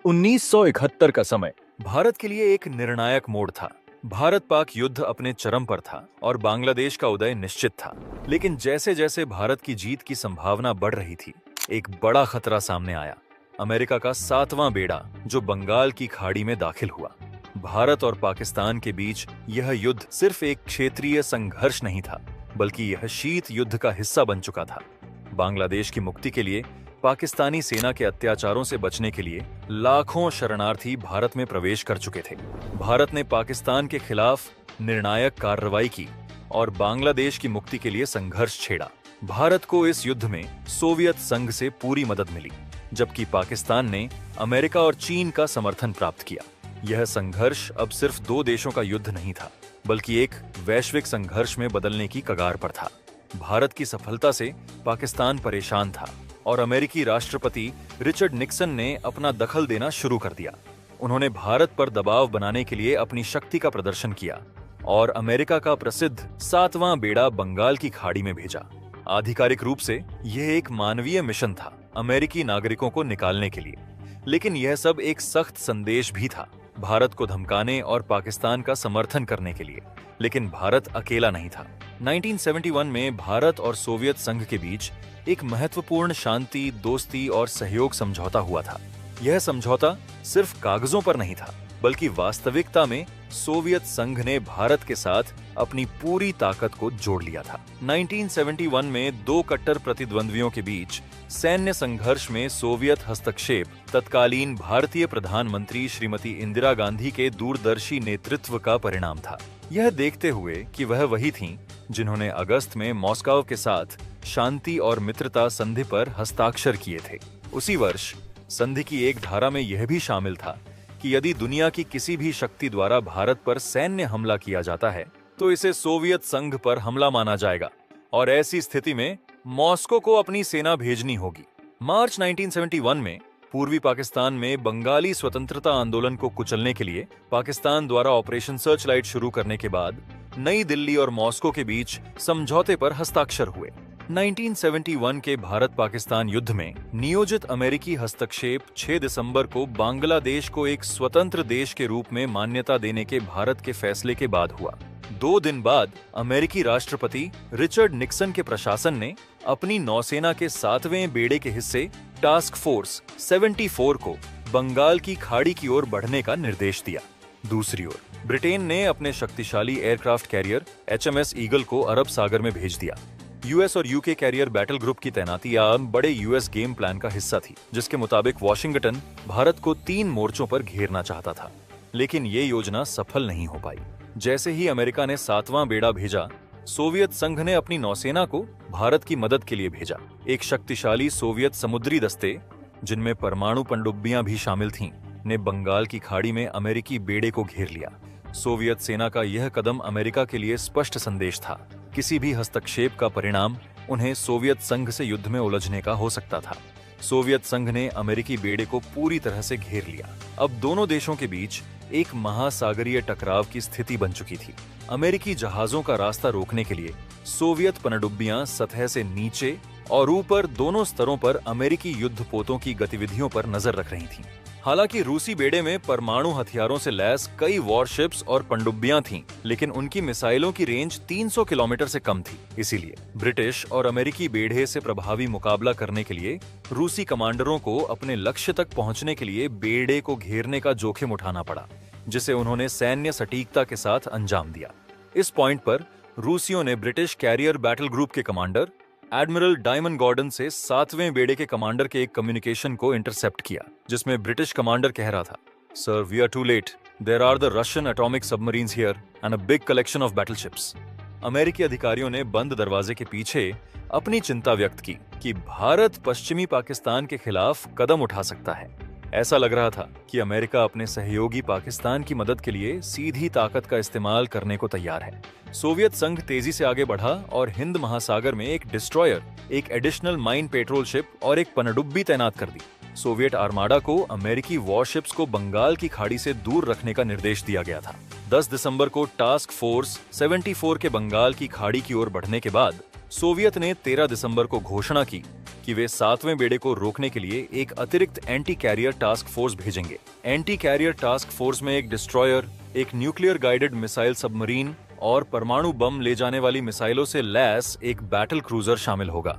1971 का समय। भारत के लिए एक निर्णायक मोड़ था। भारत पाक युद्ध अपने चरम पर था और बांग्लादेश का उदय निश्चित था। लेकिन जैसे जैसे भारत की जीत की संभावना बढ़ रही थी, एक बड़ा खतरा सामने आया। अमेरिका का 7वां बेड़ा जो बंगाल की खाड़ी में दाखिल हुआ। भारत और पाकिस्तान के बीच यह युद्ध सिर्फ एक क्षेत्रीय संघर्ष नहीं था, बल्कि यह शीत युद्ध का हिस्सा बन चुका था। बांग्लादेश की मुक्ति के लिए, पाकिस्तानी सेना के अत्याचारों से बचने के लिए लाखों शरणार्थी भारत में प्रवेश कर चुके थे। भारत ने पाकिस्तान के खिलाफ निर्णायक कार्रवाई की और बांग्लादेश की मुक्ति के लिए संघर्ष छेड़ा। भारत को इस युद्ध में सोवियत संघ से पूरी मदद मिली, जबकि पाकिस्तान ने अमेरिका और चीन का समर्थन प्राप्त किया। यह संघर्ष अब सिर्फ दो देशों का युद्ध नहीं था, बल्कि एक वैश्विक संघर्ष में बदलने की कगार पर था। भारत की सफलता से पाकिस्तान परेशान था और अमेरिकी राष्ट्रपति रिचर्ड निक्सन ने अपना दखल देना शुरू कर दिया। उन्होंने भारत पर दबाव बनाने के लिए अपनी शक्ति का प्रदर्शन किया और अमेरिका का प्रसिद्ध 7वां बेड़ा बंगाल की खाड़ी में भेजा। आधिकारिक रूप से यह एक मानवीय मिशन था, अमेरिकी नागरिकों को निकालने के लिए। लेकिन यह सब एक सख्त संदेश भी था, भारत को धमकाने और पाकिस्तान का समर्थन करने के लिए। लेकिन भारत अकेला नहीं था। 1971 में भारत और सोवियत संघ के बीच एक महत्वपूर्ण शांति, दोस्ती और सहयोग समझौता हुआ था। यह समझौता सिर्फ कागजों पर नहीं था, बल्कि वास्तविकता में सोवियत संघ ने भारत के साथ अपनी पूरी ताकत को जोड़ लिया था। 1971 में दो कट्टर प्रतिद्वंद्वियों के बीच सैन्य संघर्ष में सोवियत हस्तक्षेप तत्कालीन भारतीय प्रधानमंत्री श्रीमती इंदिरा गांधी के दूरदर्शी नेतृत्व का परिणाम था। यह देखते हुए कि वह वही थीं जिन्होंने अगस्त में मॉस्को के साथ शांति और मित्रता संधि पर हस्ताक्षर किए थे। उसी वर्ष संधि की एक धारा में यह भी शामिल था कि यदि दुनिया की किसी भी शक्ति द्वारा भारत पर सैन्य हमला किया जाता है, तो इसे सोवियत संघ पर हमला माना जाएगा और ऐसी स्थिति में मॉस्को को अपनी सेना भेजनी होगी। मार्च 1971 में पूर्वी पाकिस्तान में बंगाली स्वतंत्रता आंदोलन को कुचलने के लिए पाकिस्तान द्वारा ऑपरेशन सर्चलाइट शुरू करने के बाद नई दिल्ली और मॉस्को के बीच समझौते पर हस्ताक्षर हुए। 1971 के भारत पाकिस्तान युद्ध में नियोजित अमेरिकी हस्तक्षेप 6 दिसंबर को बांग्लादेश को एक स्वतंत्र देश के रूप में मान्यता देने के भारत के फैसले के बाद हुआ। 2 दिन बाद अमेरिकी राष्ट्रपति रिचर्ड निक्सन के प्रशासन ने अपनी नौसेना के 7वें बेड़े के हिस्से टास्क फोर्स 74 को बंगाल की खाड़ी की ओर बढ़ने का निर्देश दिया। दूसरी ओर ब्रिटेन ने अपने शक्तिशाली एयरक्राफ्ट कैरियर HMS ईगल को अरब सागर में भेज दिया। यूएस और यूके कैरियर बैटल ग्रुप की तैनाती बड़े यूएस गेम प्लान का हिस्सा थी, जिसके मुताबिक वॉशिंगटन भारत को 3 मोर्चों पर घेरना चाहता था। लेकिन ये योजना सफल नहीं हो पाई। जैसे ही अमेरिका ने 7वां बेड़ा भेजा, सोवियत संघ ने अपनी नौसेना को भारत की मदद के लिए भेजा। एक शक्तिशाली सोवियत समुद्री दस्ते, जिनमें परमाणु पनडुब्बियां भी शामिल थीं, ने बंगाल की खाड़ी में अमेरिकी बेड़े को घेर लिया। सोवियत सेना का यह कदम अमेरिका के लिए स्पष्ट संदेश था। किसी भी हस्तक्षेप का परिणाम उन्हें सोवियत संघ से युद्ध में उलझने का हो सकता था। सोवियत संघ ने अमेरिकी बेड़े को पूरी तरह से घेर लिया। अब दोनों देशों के बीच एक महासागरीय टकराव की स्थिति बन चुकी थी। अमेरिकी जहाजों का रास्ता रोकने के लिए सोवियत पनडुब्बियां सतह से नीचे और ऊपर दोनों स्तरों पर अमेरिकी युद्धपोतों की गतिविधियों पर नजर रख रही थीं। हालांकि रूसी बेड़े में परमाणु हथियारों से लैस कई वॉरशिप्स और पनडुब्बियां थीं, लेकिन उनकी मिसाइलों की रेंज 300 किलोमीटर से कम थी। इसीलिए ब्रिटिश और अमेरिकी बेड़े से प्रभावी मुकाबला करने के लिए रूसी कमांडरों को अपने लक्ष्य तक पहुंचने के लिए बेड़े को घेरने का जोखिम उठाना पड़ा, जिसे उन्होंने सैन्य सटीकता के साथ अंजाम दिया। इस पॉइंट पर रूसियों ने ब्रिटिश कैरियर बैटल ग्रुप के कमांडर एडमिरल डायमंड गॉर्डन से 7वें बेड़े के कमांडर के एक कम्युनिकेशन को इंटरसेप्ट किया, जिसमें ब्रिटिश कमांडर कह रहा था, sir, we are too late, there are the Russian atomic submarines here and a big collection of battleships. अमेरिकी अधिकारियों ने बंद दरवाजे के पीछे अपनी चिंता व्यक्त की कि भारत पश्चिमी पाकिस्तान के खिलाफ कदम उठा सकता है। ऐसा लग रहा था कि अमेरिका अपने सहयोगी पाकिस्तान की मदद के लिए सीधी ताकत का इस्तेमाल करने को तैयार है। सोवियत संघ तेजी से आगे बढ़ा और हिंद महासागर में एक डिस्ट्रॉयर, एक एडिशनल माइन पेट्रोल शिप और एक पनडुब्बी तैनात कर दी। सोवियत आर्माडा को अमेरिकी वॉरशिप्स को बंगाल की खाड़ी से दूर रखने का निर्देश दिया गया था। 10 दिसंबर को टास्क फोर्स 74 के बंगाल की खाड़ी की ओर बढ़ने के बाद सोवियत ने 13 दिसंबर को घोषणा की कि वे 7वें बेड़े को रोकने के लिए एक अतिरिक्त एंटी कैरियर टास्क फोर्स भेजेंगे। एंटी कैरियर टास्क फोर्स में एक डिस्ट्रॉयर, एक न्यूक्लियर गाइडेड मिसाइल सबमरीन और परमाणु बम ले जाने वाली मिसाइलों से लैस एक बैटल क्रूजर शामिल होगा।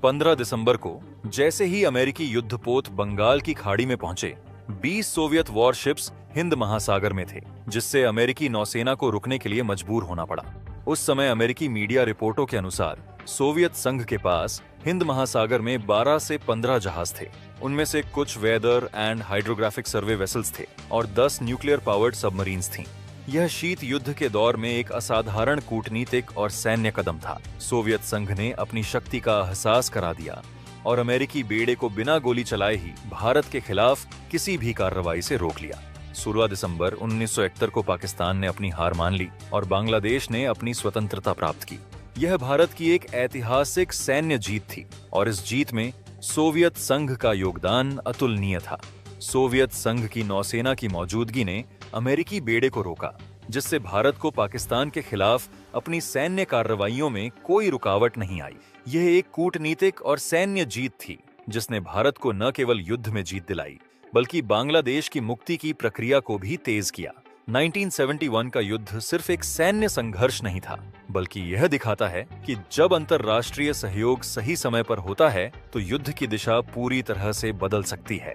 15 दिसंबर को जैसे ही अमेरिकी युद्धपोत बंगाल की खाड़ी में पहुंचे, 20 सोवियत वॉरशिप्स हिंद महासागर में थे, जिससे अमेरिकी नौसेना को रुकने के लिए मजबूर होना पड़ा। उस समय अमेरिकी मीडिया रिपोर्टों के अनुसार सोवियत संघ के पास हिंद महासागर में 12 से 15 जहाज थे। उनमें से कुछ weather and hydrographic survey vessels थे और 10 न्यूक्लियर पावर्ड सबमरीन्स थीं। यह शीत युद्ध के दौर में एक असाधारण कूटनीतिक और सैन्य कदम था। सोवियत संघ ने अपनी शक्ति का एहसास करा दिया और अमेरिकी बेड़े को बिना गोली चलाए ही भारत के खिलाफ किसी भी कार्रवाई से रोक लिया। 16 दिसंबर 1971 को पाकिस्तान ने अपनी हार मान ली और बांग्लादेश ने अपनी स्वतंत्रता प्राप्त की। यह भारत की एक ऐतिहासिक सैन्य जीत थी और इस जीत में सोवियत संघ का योगदान अतुलनीय था। सोवियत संघ की नौसेना की मौजूदगी ने अमेरिकी बेड़े को रोका, जिससे भारत को पाकिस्तान के खिलाफ अपनी सैन्य कार्रवाइयों में कोई रुकावट नहीं आई। यह एक कूटनीतिक और सैन्य जीत थी जिसने भारत को न केवल युद्ध में जीत दिलाई, बल्कि बांग्लादेश की मुक्ति की प्रक्रिया को भी तेज किया। 1971 का युद्ध सिर्फ एक सैन्य संघर्ष नहीं था, बल्कि यह दिखाता है कि जब अंतर्राष्ट्रीय सहयोग सही समय पर होता है तो युद्ध की दिशा पूरी तरह से बदल सकती है।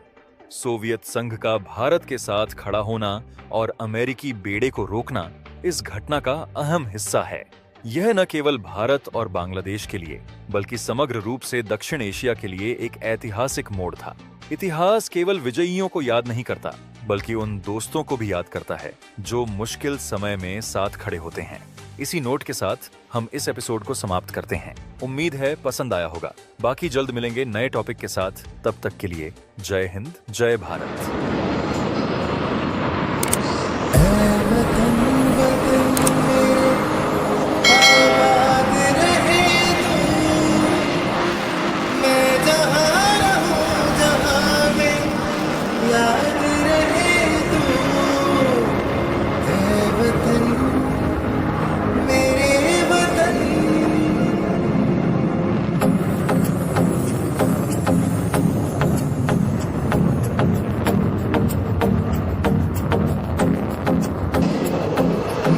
सोवियत संघ का भारत के साथ खड़ा होना और अमेरिकी बेड़े को रोकना इस घटना का अहम हिस्सा है। यह न केवल भारत और बांग्लादेश के लिए, बल्कि समग्र रूप से दक्षिण एशिया के लिए एक ऐतिहासिक मोड़ था। इतिहास केवल विजयियों को याद नहीं करता, बल्कि उन दोस्तों को भी याद करता है जो मुश्किल समय में साथ खड़े होते हैं। इसी नोट के साथ हम इस एपिसोड को समाप्त करते हैं। उम्मीद है पसंद आया होगा। बाकी जल्द मिलेंगे नए टॉपिक के साथ। तब तक के लिए जय हिंद, जय भारत।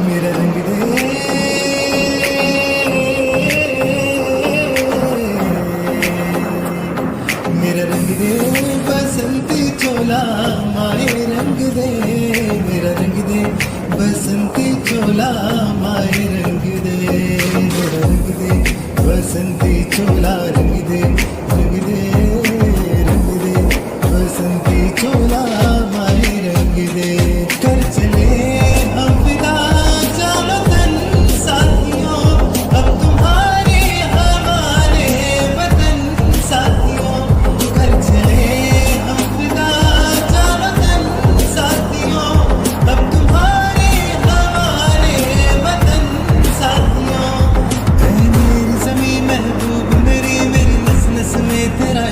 मेरा रंग दे, मेरा रंग दे बसंती चोला माए रंग दे, मेरा रंग दे बसंती चोला माए रंग दे, मेरा रंग दे बसंती चोला रंग दे, रंग दे, रंग दे बसंती चोला माए रंग दे। कर चले हम विदा जानो तन साथियों, अब तुम्हारे हमारे वतन साथियों। कर चले हम विदा जानो तन साथियों, अब तुम्हारे हमारे वतन साथियों। ऐ मेरी ज़मीं महबूब मेरी, मेरी नस नस में तेरा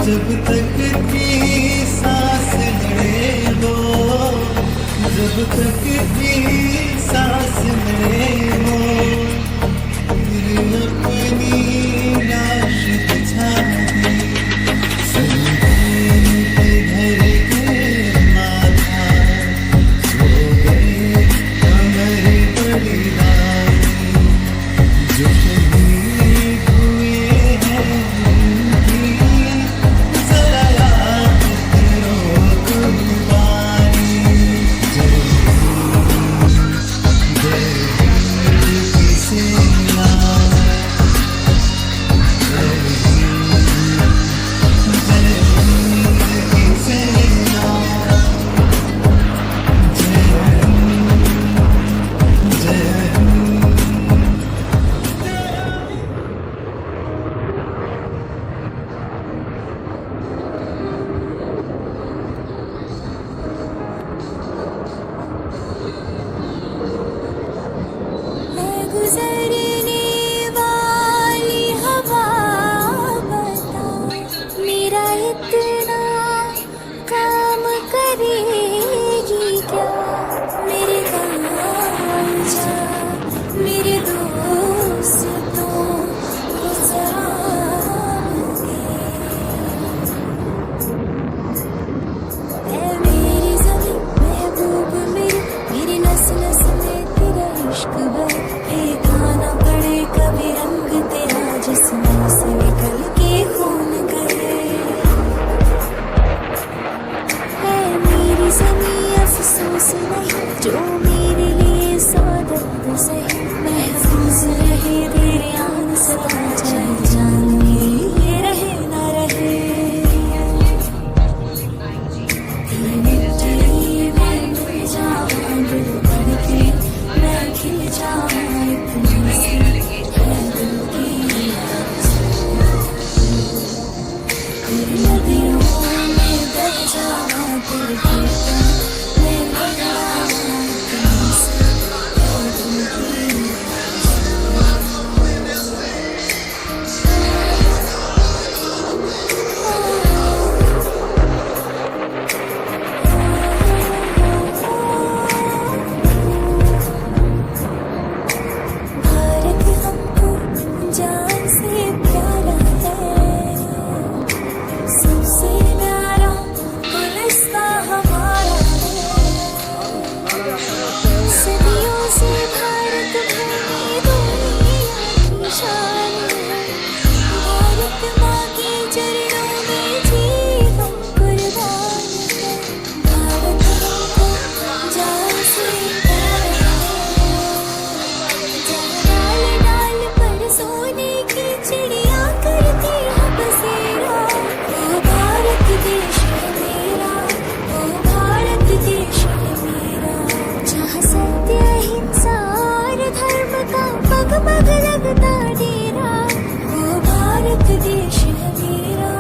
जब तक थी सांस लड़े वो, जब तक थी सांस लड़े वो, फिर अपनी लाश बिछा दी, संगीन पे धर के माथा, सो गए कमर बड़ी रानी, जो शहीद हुए हैं उनकी जरा याद करो कुर्बानी। जय हिंद की सेना, जय हिंद की सेना, जय हिंद। मैं गुजरने वाली हवा बता, मेरा इतना काम करेगी क्या? मेरे गाँव जा, मेरे दोस्तों को सलाम दे। ऐ मेरी ज़मीं महबूब मेरी, मेरी नस नस में तेरा इश्क बहे, फेंकाना पड़े कभी रंग तेरा जिस्म से निकल के खून करे। ऐ मेरी ज़मीं अफसोस नहीं, जो मेरे लिए सौ दर्द सहे, महफूज रहे तेरे आन सदा, चाहे जान मेरी ये रहे ना रहे। मिट्टी में मिल जाऊं दिल भर के, मैं खिल जाऊं इतनी सी है दिल की तेरी नदियों में बह जाऊं तेरे खेतों में बह जाऊं इतनी सी है दिल की। भारत हमको जान से प्यारा है, सबसे प्यारा गुलिस्ता हमारा है। सदियों से भारत भूमि दुनिया की शान है, भारत माँ के चरणों में जीवन कुर्बान है। भारत हमको जान से प्यारा है, डाल डाल पर सोने की चिड़िया करती है बसेरा। ओ भारत देश है मेरा, ओ भारत देश है मेरा, जहाँ सत्य अहिंसा और धर्म का पग पग लगता डेरा। ओ भारत देश है मेरा,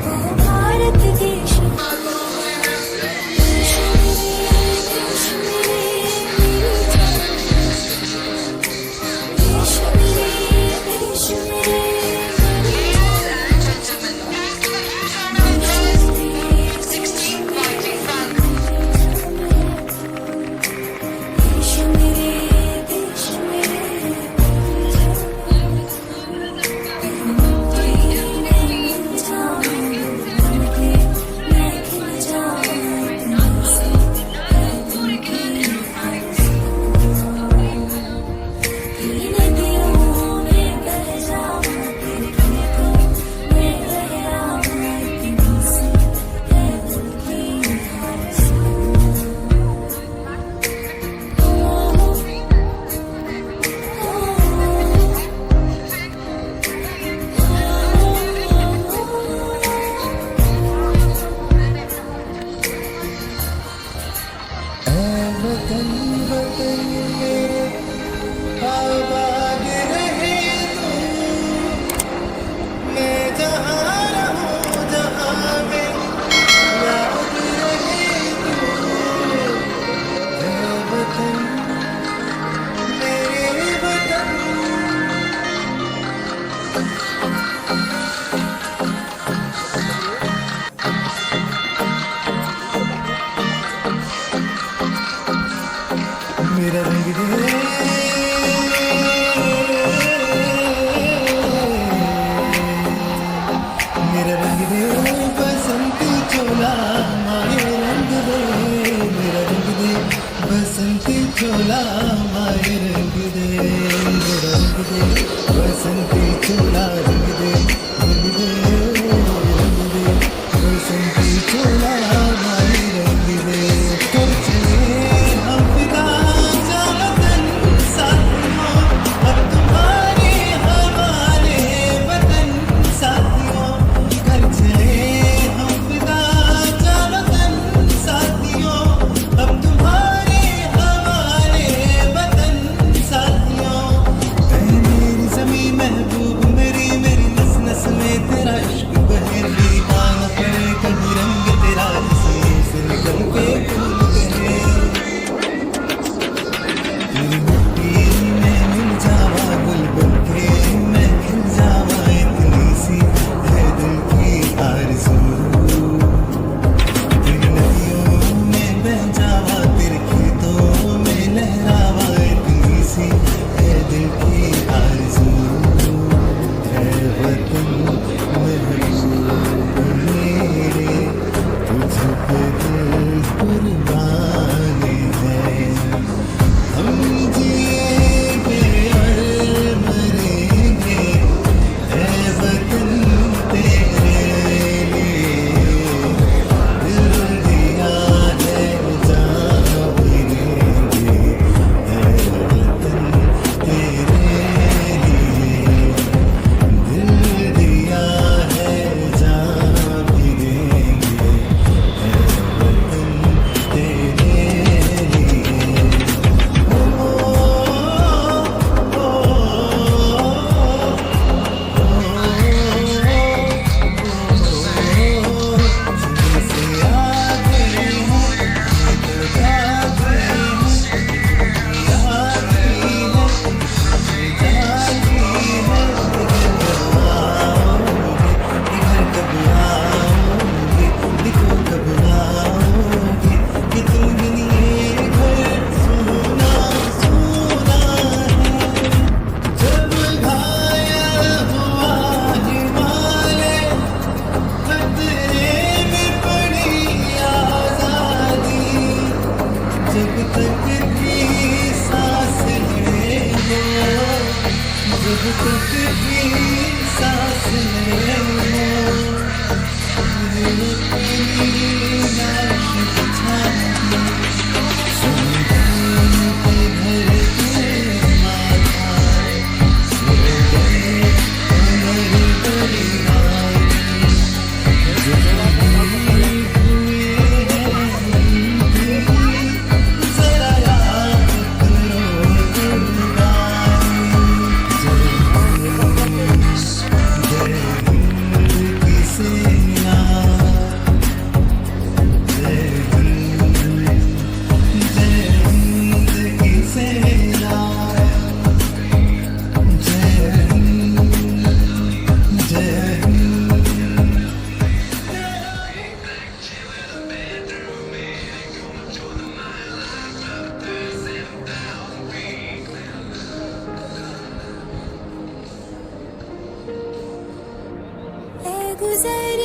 ओ भारत देश है मेरा, देश मेरे, देश मेरे, मेरी जान। देश मेरे, देश मेरे, मेरी देश मेरे, देश मेरे, मेरा रंग दे मेरा रंग दे बसंती चोला माए रंग दे मेरा रंग दे बसंती चोला माए रंग दे मेरा रंग दे बसंती चोला रंग दे बसंती चोला माए रंग दे तुम चले हम फिदा जानो तन साथियों अब तुम्हारे हमारे वतन साथियों कर चले हम फिदा जानो तन साथियों अब तुम्हारे हमारे वतन साथियों मेरी ज़मीं महबूब मेरी मेरी नस नस में तेरा इश्क बहे आना पड़े कभी रंग तेरा जिस्म से निकल के फूल गए तेरी मिट्टी में मिल जावा गुल बन के मैं खिल जावा इतनी सी है दिल की आरज़ू तेरी नदियों में बह जावा तेरे खेतों में लहरावा इतनी सी है दिल की आरज़ू है वतन महबूब मेरे तुझ पे दिल कुर्बान है हम जिएंगे और मरेंगे है वतन तेरे लिए दिल दिया है जान भी देंगे है वतन तेरे लिए दिल दिया है जान भी देंगे है वतन तेरे लिए ओ से आगे हैं जागे हैं आगे हैं जागी है इधर कब आओगे देखो कब आओगे कि तुम ये घर सुना सुना है जब घायल हुआ हिमालय खतरे में पड़ी आजादी जब तक की सांस ले लो जब तक की सांस ले लो दिल अपनी लाश बिछाएंगे संगीन पे घर के माथा सो गए कमर बड़ी आई जब हुए हैं उनकी जरा याद करो कुर्बानी जय हिंद की सेना जय हिंद की सेना जय हिंद ऐ गुज़र